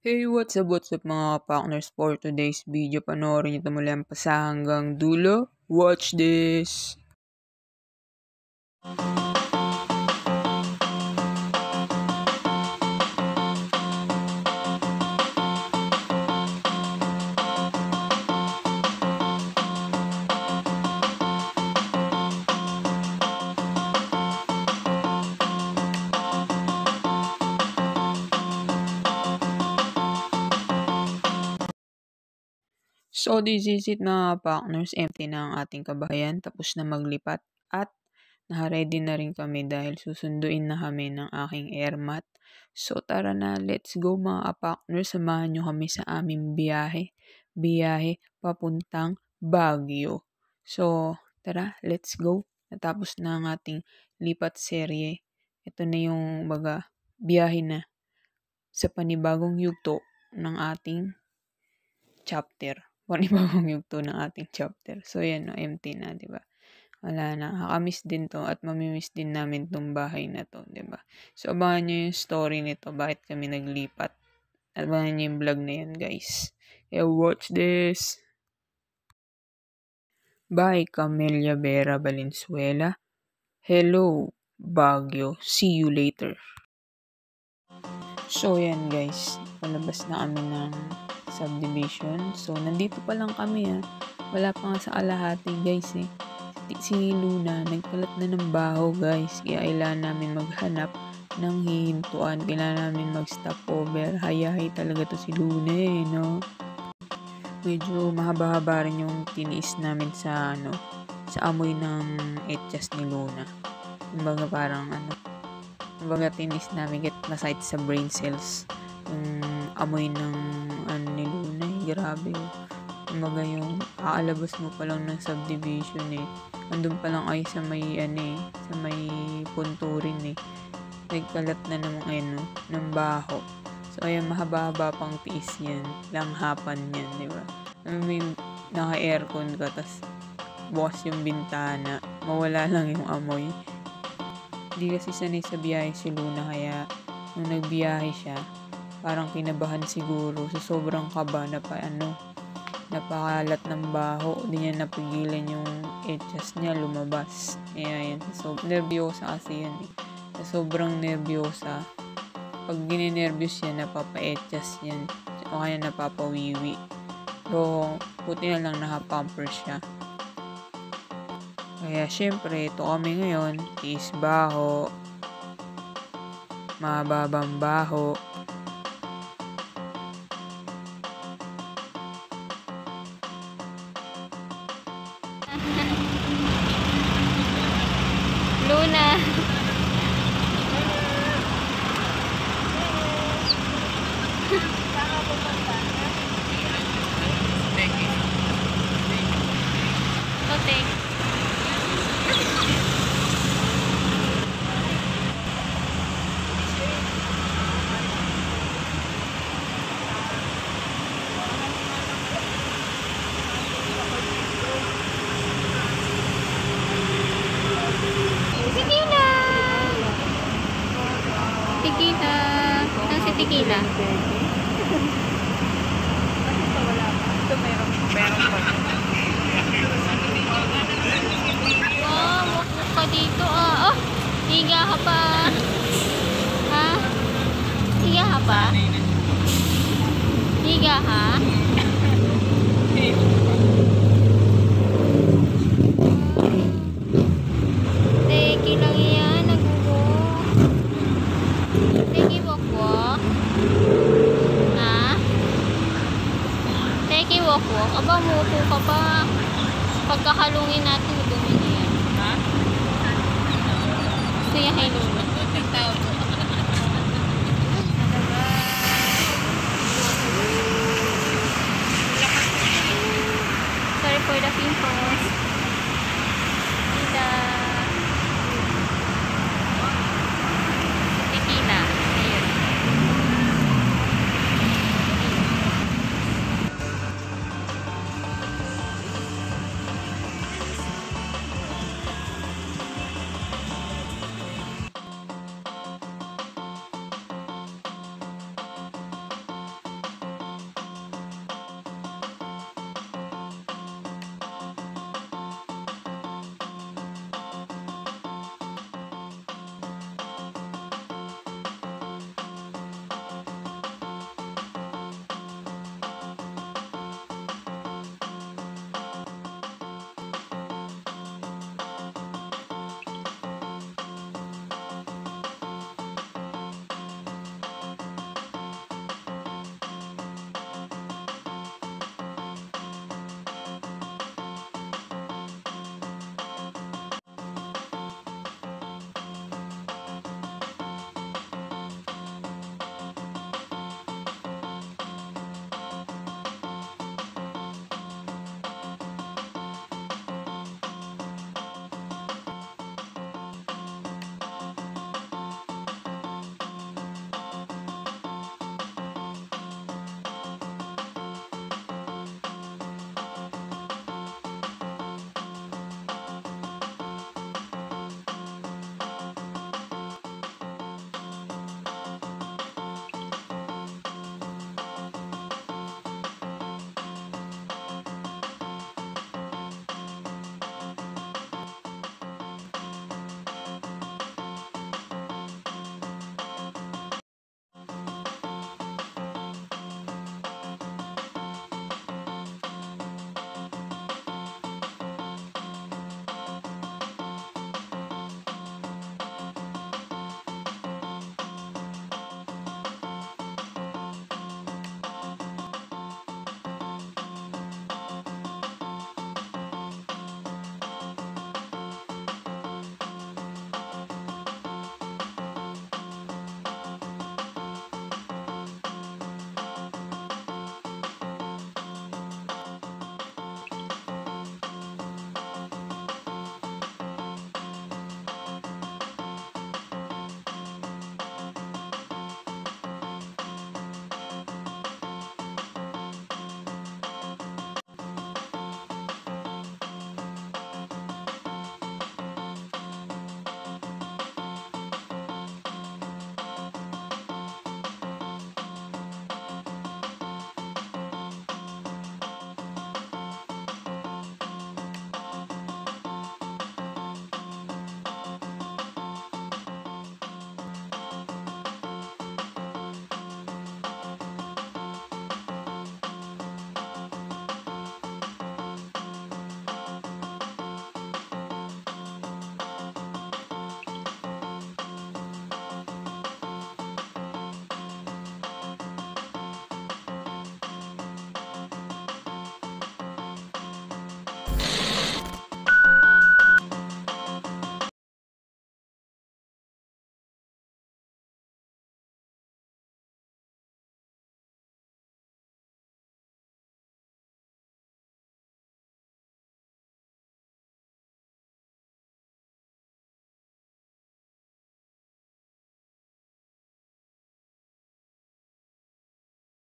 Hey, what's up mga partners, for today's video, panoorin nyo ito muli ang pasa hanggang dulo. Watch this! So this is it mga partners, empty na ang ating kabahayan, tapos na maglipat at naka-ready na rin kami dahil susunduin na kami ng aking airmat. So tara na, let's go mga partners, samahan nyo kami sa aming biyahe papuntang Baguio. So tara, let's go. Natapos na ang ating lipat serye. Ito na yung biyahe na sa panibagong yugto ng ating chapter. Panibagong yugto ng ating chapter. So, yan, no, empty na, di ba? Wala na. Kakamiss din to at mamimiss din namin tong bahay na to, di ba? So, abangan nyo yung story nito, bakit kami naglipat. Abangan nyo yung vlog na yan, guys. Yeah, watch this! By Camelia Vera Valenzuela. Hello, Baguio. See you later. So, yan, guys. Palabas na kami ng subdivision. So, nandito pa lang kami Wala pa nga sa kalahati guys Si Luna, nagkalat na ng baho guys. Kaya kailangan namin maghanap ng hihintuan. Kailangan namin mag-stopover. Hayahay talaga to si Luna no? Medyo mahaba-haba rin yung tiniis namin sa amoy ng etchas ni Luna. Kumbaga parang tinis namin na-sight sa brain cells. Yung amoy ng ni Luna grabe kumbaga yung aalabas mo pa lang ng subdivision andun pa lang ay sa may sa may punturin nagkalat na naman ng baho. So ayan, mahaba-haba pang tiis yan, langhapan yan, di ba? May naka-aircon ka tas bukas yung bintana, mawala lang yung amoy. Hindi kasi sanay sa biyahe si Luna, kaya nung nagbiyahe siya parang kinabahan siguro sa sobrang kaba na napakalat ng baho. Hindi niya napigilan yung etchas niya lumabas. Kaya yan, so nervyosa kasi yan Sa sobrang nervyosa, pag gininervyos yan, napapa-etchas yan. O kaya napapawiwi. So, buti na lang nakapamper siya. Kaya syempre, ito kami ngayon, tiis baho, mababang baho. Luna. Okay. Tequila. Saan si Tequila? Wow, mukmuk ka dito Oh, higa ka pa. Ha? Higa ka pa? Higa ka? Teki lang yan, Teki walk-walk. Ha? Teki walk-walk. Aba, mupo ka pa. Pagkakalungin natin, dumi na yan. Ha? Siya kay Luna.